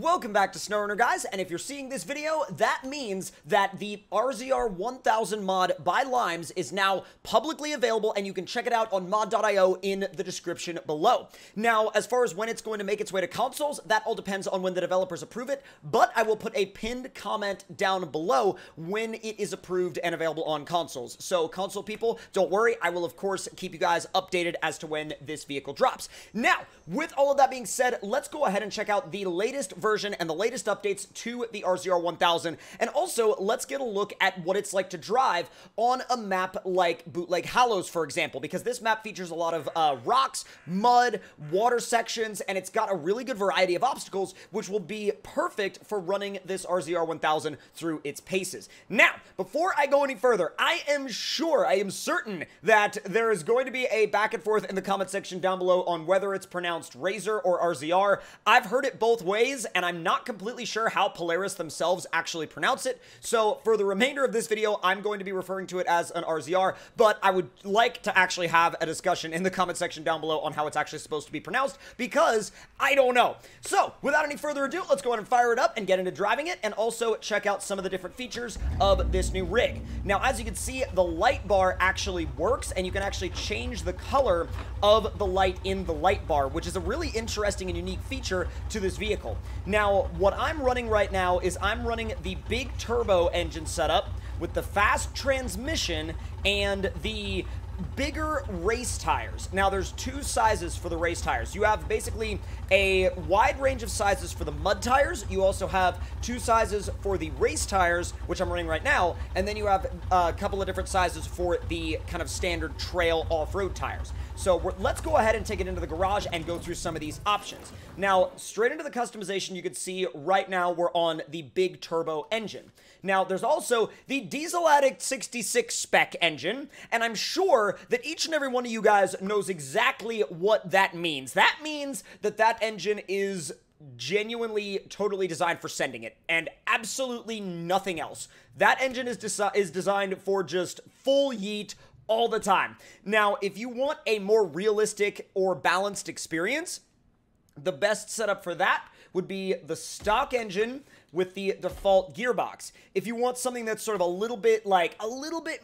Welcome back to SnowRunner, guys, and if you're seeing this video, that means that the RZR 1000 mod by Limes is now publicly available, and you can check it out on mod.io in the description below. Now, as far as when it's going to make its way to consoles, that all depends on when the developers approve it, but I will put a pinned comment down below when it is approved and available on consoles. So, console people, don't worry, I will, of course, keep you guys updated as to when this vehicle drops. Now, with all of that being said, let's go ahead and check out the latest version and the latest updates to the RZR 1000, and also let's get a look at what it's like to drive on a map like Bootleg Hallows, for example, because this map features a lot of rocks, mud, water sections, and it's got a really good variety of obstacles, which will be perfect for running this RZR 1000 through its paces. Now, before I go any further, I am certain that there is going to be a back and forth in the comment section down below on whether it's pronounced Razor or RZR. I've heard it both ways, and I'm not completely sure how Polaris themselves actually pronounce it, so for the remainder of this video, I'm going to be referring to it as an RZR, but I would like to actually have a discussion in the comment section down below on how it's actually supposed to be pronounced, because I don't know. So, without any further ado, let's go ahead and fire it up and get into driving it, and also check out some of the different features of this new rig. Now, as you can see, the light bar actually works, and you can actually change the color of the light in the light bar, which is a really interesting and unique feature to this vehicle. Now, what I'm running right now is I'm running the big turbo engine setup with the fast transmission and the bigger race tires. Now, there's two sizes for the race tires. You have basically a wide range of sizes for the mud tires. You also have two sizes for the race tires, which I'm running right now, and then you have a couple of different sizes for the kind of standard trail off-road tires. So let's go ahead and take it into the garage and go through some of these options. Now, straight into the customization, you can see right now we're on the big turbo engine. Now, there's also the Diesel Addict 66 spec engine, and I'm sure that each and every one of you guys knows exactly what that means. That means that that engine is genuinely totally designed for sending it, and absolutely nothing else. That engine is designed for just full yeet all the time. Now, if you want a more realistic or balanced experience, the best setup for that would be the stock engine with the default gearbox. If you want something that's sort of a little bit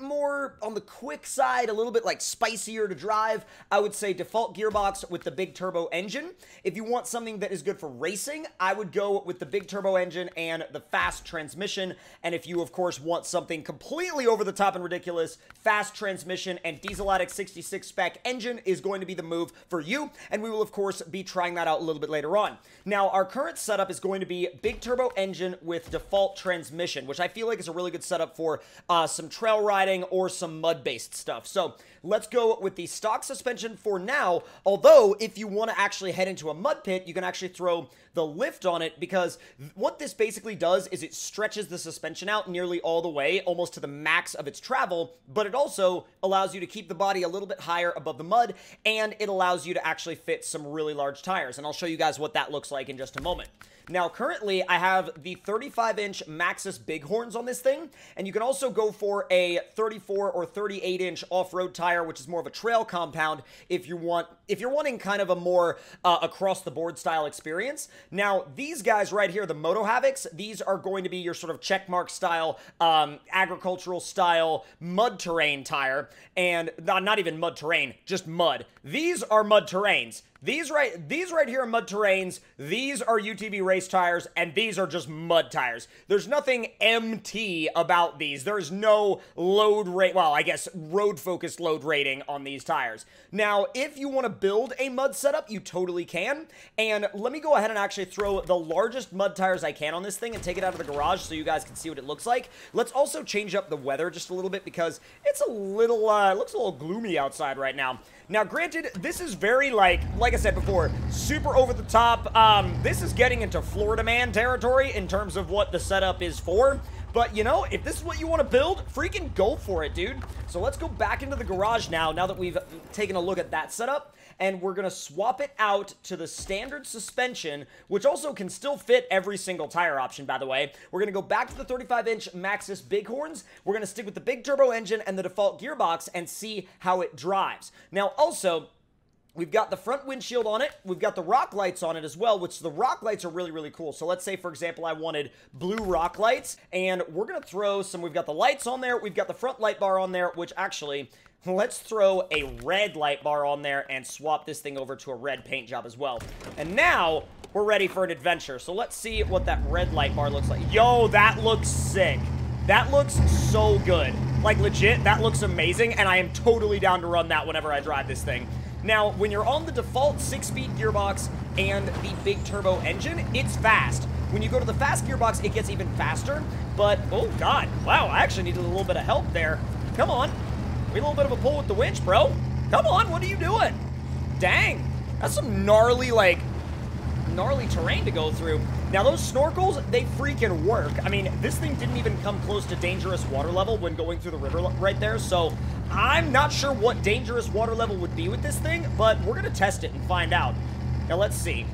more on the quick side, a little bit like spicier to drive, I would say default gearbox with the big turbo engine. If you want something that is good for racing, I would go with the big turbo engine and the fast transmission. And if you, of course, want something completely over the top and ridiculous, fast transmission and Diesel Addict 66 spec engine is going to be the move for you. And we will, of course, be trying that out a little bit later on. Now, our current setup is going to be big turbo engine with default transmission, which I feel like is a really good setup for some trail riding or some mud-based stuff. So let's go with the stock suspension for now, although if you want to actually head into a mud pit, you can actually throw the lift on it, because what this basically does is it stretches the suspension out nearly all the way, almost to the max of its travel, but it also allows you to keep the body a little bit higher above the mud, and it allows you to actually fit some really large tires, and I'll show you guys what that looks like in just a moment. Now, currently, I have the 35-inch Maxxis Bighorns on this thing, and you can also go for a 34 or 38-inch off-road tire, which is more of a trail compound if you're wanting kind of a more across-the-board style experience. Now, these guys right here, the Moto Havocs, these are going to be your sort of checkmark style, agricultural style, mud terrain tire, and not even mud terrain, just mud. These are mud terrains. These right here are mud terrains, these are UTV race tires, and these are just mud tires. There's nothing MT about these. There's no load rate, well, I guess road-focused load rating on these tires. Now, if you want to build a mud setup, you totally can, and let me go ahead and actually throw the largest mud tires I can on this thing and take it out of the garage so you guys can see what it looks like. Let's also change up the weather just a little bit, because it's a little, it looks a little gloomy outside right now. Now, granted, this is very, like I said before, super over the top. This is getting into Florida man territory in terms of what the setup is for. But, you know, if this is what you want to build, freaking go for it, dude. So let's go back into the garage now that we've taken a look at that setup. And we're going to swap it out to the standard suspension, which also can still fit every single tire option, by the way. We're going to go back to the 35-inch Maxxis Bighorns. We're going to stick with the big turbo engine and the default gearbox and see how it drives. Now, also, We've got the front windshield on it. We've got the rock lights on it as well, which the rock lights are really, really cool. So let's say, for example, I wanted blue rock lights, and we're going to throw some, we've got the lights on there. We've got the front light bar on there, which actually, let's throw a red light bar on there and swap this thing over to a red paint job as well. And now we're ready for an adventure. So let's see what that red light bar looks like. Yo, that looks sick. That looks so good. Like, legit, that looks amazing, and I am totally down to run that whenever I drive this thing. Now, when you're on the default 6-speed gearbox and the big turbo engine, it's fast. When you go to the fast gearbox, it gets even faster, but, oh god, wow, I actually needed a little bit of help there. Come on. We need a little bit of a pull with the winch, bro. Come on, what are you doing? Dang, that's some gnarly, like, gnarly terrain to go through. Now, those snorkels, they freaking work. I mean, this thing didn't even come close to dangerous water level when going through the river right there, so I'm not sure what dangerous water level would be with this thing, but we're going to test it and find out. Now, let's see.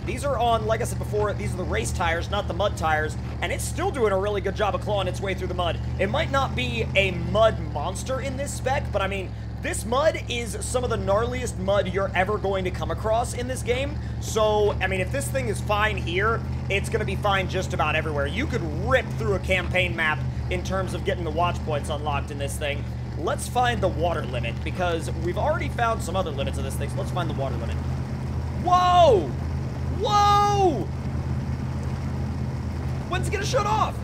These are on, like I said before, these are the race tires, not the mud tires, and it's still doing a really good job of clawing its way through the mud. It might not be a mud monster in this spec, but I mean, this mud is some of the gnarliest mud you're ever going to come across in this game. So, I mean, if this thing is fine here, it's going to be fine just about everywhere. You could rip through a campaign map in terms of getting the watch points unlocked in this thing. Let's find the water limit, because we've already found some other limits of this thing, so let's find the water limit. Whoa! Whoa! When's it going to shut off?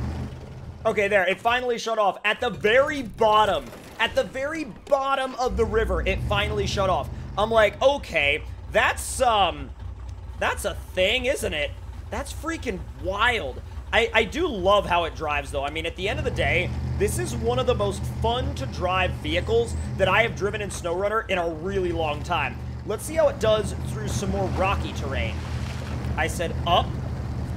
Okay, there. It finally shut off. At the very bottom. At the very bottom of the river, it finally shut off. I'm like, okay, that's a thing, isn't it? That's freaking wild. I do love how it drives, though. I mean, at the end of the day, this is one of the most fun to drive vehicles that I have driven in SnowRunner in a really long time. Let's see how it does through some more rocky terrain. I said up.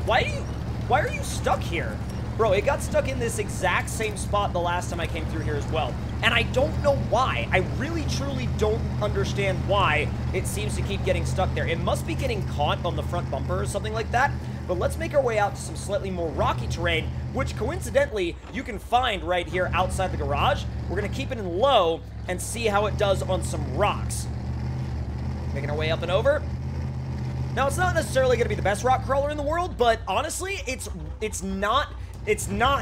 Why are you stuck here? Bro, it got stuck in this exact same spot the last time I came through here as well. And I don't know why. I really, truly don't understand why it seems to keep getting stuck there. It must be getting caught on the front bumper or something like that. But let's make our way out to some slightly more rocky terrain, which coincidentally, you can find right here outside the garage. We're going to keep it in low and see how it does on some rocks. Making our way up and over. Now, it's not necessarily going to be the best rock crawler in the world, but honestly, it's not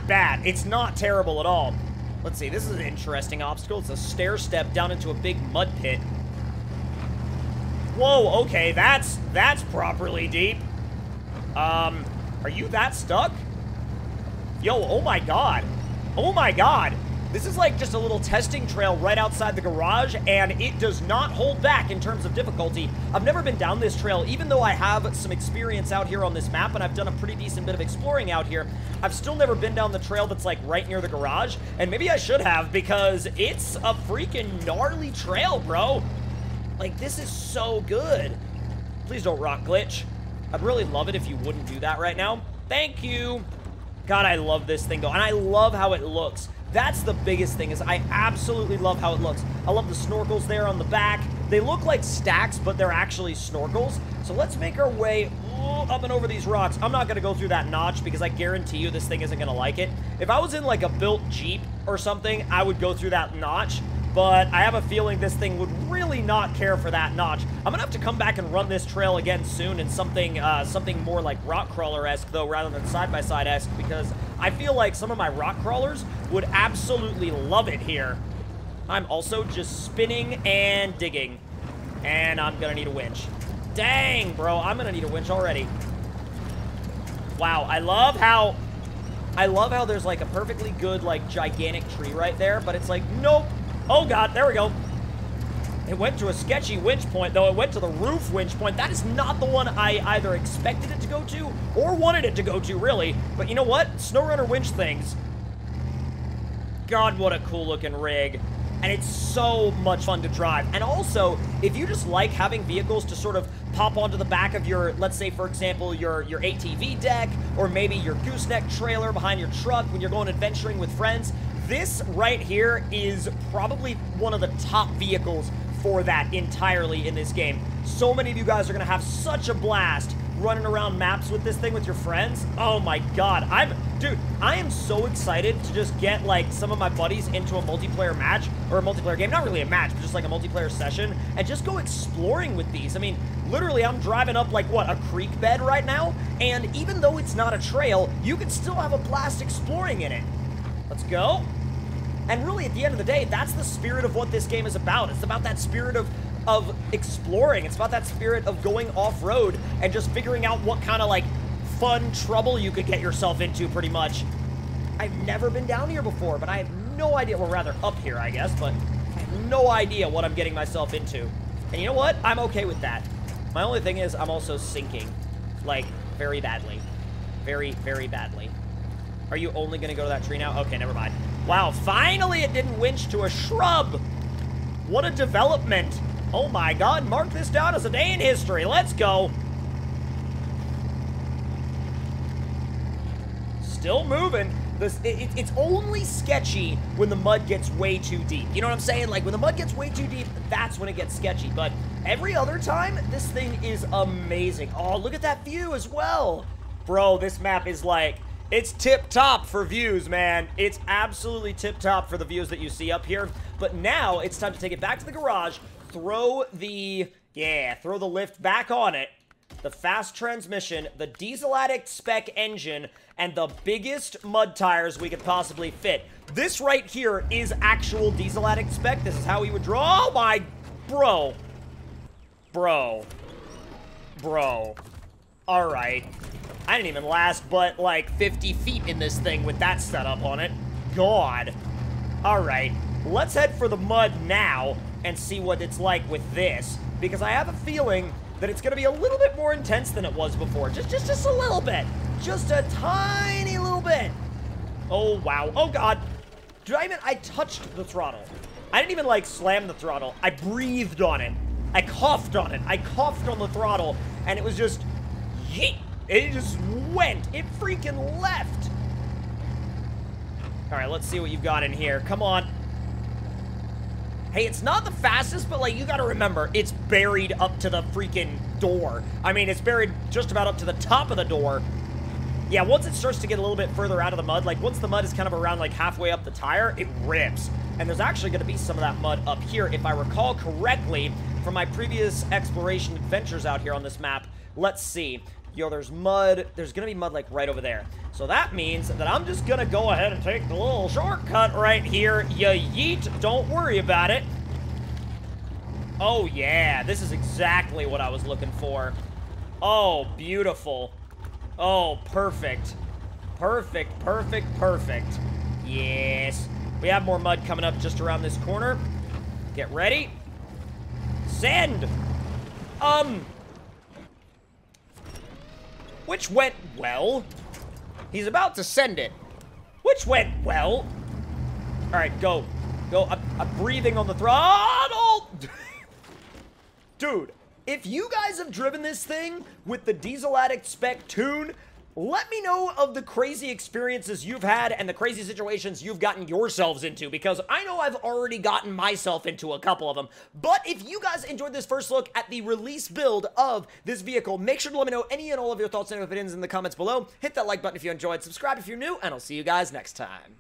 bad. It's not terrible at all. Let's see, this is an interesting obstacle. It's a stair step down into a big mud pit. Whoa, okay, that's properly deep. Are you that stuck? Yo, oh my god. Oh my god. This is like just a little testing trail right outside the garage, and it does not hold back in terms of difficulty. I've never been down this trail, even though I have some experience out here on this map, and I've done a pretty decent bit of exploring out here. I've still never been down the trail that's like right near the garage, and maybe I should have, because it's a freaking gnarly trail, bro. Like, this is so good. Please don't rock glitch. I'd really love it if you wouldn't do that right now. Thank you. God, I love this thing, though, and I love how it looks. That's the biggest thing, is I absolutely love how it looks. I love the snorkels there on the back. They look like stacks, but they're actually snorkels. So let's make our way up and over these rocks. I'm not going to go through that notch, because I guarantee you this thing isn't going to like it. If I was in like a built Jeep or something, I would go through that notch. But I have a feeling this thing would really not care for that notch. I'm going to have to come back and run this trail again soon in something more like rock crawler-esque, though, rather than side-by-side-esque, because I feel like some of my rock crawlers would absolutely love it here. I'm also just spinning and digging. And I'm going to need a winch. Dang, bro, I'm going to need a winch already. Wow, I love how there's like a perfectly good, like, gigantic tree right there, but it's like, nope. Oh, God, there we go. It went to a sketchy winch point, though. It went to the roof winch point. That is not the one I either expected it to go to or wanted it to go to, really. But you know what? SnowRunner winch things. God, what a cool-looking rig. And it's so much fun to drive. And also, if you just like having vehicles to sort of pop onto the back of your, let's say, for example, your ATV deck, or maybe your gooseneck trailer behind your truck when you're going adventuring with friends, this right here is probably one of the top vehicles for that entirely in this game. So many of you guys are going to have such a blast running around maps with this thing with your friends. Oh my god. Dude, I am so excited to just get, like, some of my buddies into a multiplayer match, or a multiplayer game. Not really a match, but just, like, a multiplayer session, and just go exploring with these. I mean, literally, I'm driving up, like, what, a creek bed right now? And even though it's not a trail, you can still have a blast exploring in it. Let's go. And really, at the end of the day, that's the spirit of what this game is about. It's about that spirit of exploring. It's about that spirit of going off-road and just figuring out what kind of, like, fun trouble you could get yourself into, pretty much. I've never been down here before, but I have no idea, well, rather up here, I guess, but I have no idea what I'm getting myself into. And you know what? I'm okay with that. My only thing is I'm also sinking, like, very badly. Very, very badly. Are you only gonna go to that tree now? Okay, never mind. Wow, finally it didn't winch to a shrub! What a development! Oh my god, mark this down as a day in history. Let's go! Still moving. It's only sketchy when the mud gets way too deep. You know what I'm saying? Like, when the mud gets way too deep, that's when it gets sketchy. But every other time, this thing is amazing. Oh, look at that view as well. Bro, this map is like... It's tip-top for views, man. It's absolutely tip-top for the views that you see up here. But now, it's time to take it back to the garage, throw the lift back on it, the fast transmission, the Diesel Addict spec engine, and the biggest mud tires we could possibly fit. This right here is actual Diesel Addict spec. This is how we would draw. Oh, my... Bro. All right. I didn't even last but, like, 50 feet in this thing with that setup on it. God. All right. Let's head for the mud now and see what it's like with this, because I have a feeling that it's going to be a little bit more intense than it was before. Just a little bit. Just a tiny little bit. Oh, wow. Oh, God. I touched the throttle. I didn't even, like, slam the throttle. I breathed on it. I coughed on it. I coughed on the throttle, and it was just... yeet. It just went. It freaking left. All right, let's see what you've got in here. Come on. Hey, it's not the fastest, but, like, you gotta remember, it's buried up to the freaking door. I mean, it's buried just about up to the top of the door. Yeah, once it starts to get a little bit further out of the mud, like, once the mud is kind of around, like, halfway up the tire, it rips. And there's actually gonna be some of that mud up here, if I recall correctly, from my previous exploration adventures out here on this map. Let's see. Yo, there's mud. There's gonna be mud, like, right over there. So that means that I'm just gonna go ahead and take the little shortcut right here. Ya yeet. Don't worry about it. Oh, yeah. This is exactly what I was looking for. Oh, beautiful. Oh, perfect. Perfect, perfect, perfect. Yes. We have more mud coming up just around this corner. Get ready. Send. Which went well. He's about to send it. Which went well. All right, go. Go. I'm breathing on the throttle. Dude, if you guys have driven this thing with the Diesel Addict spec tune, let me know of the crazy experiences you've had and the crazy situations you've gotten yourselves into, because I know I've already gotten myself into a couple of them. But if you guys enjoyed this first look at the release build of this vehicle, make sure to let me know any and all of your thoughts and opinions in the comments below. Hit that like button if you enjoyed, subscribe if you're new, and I'll see you guys next time.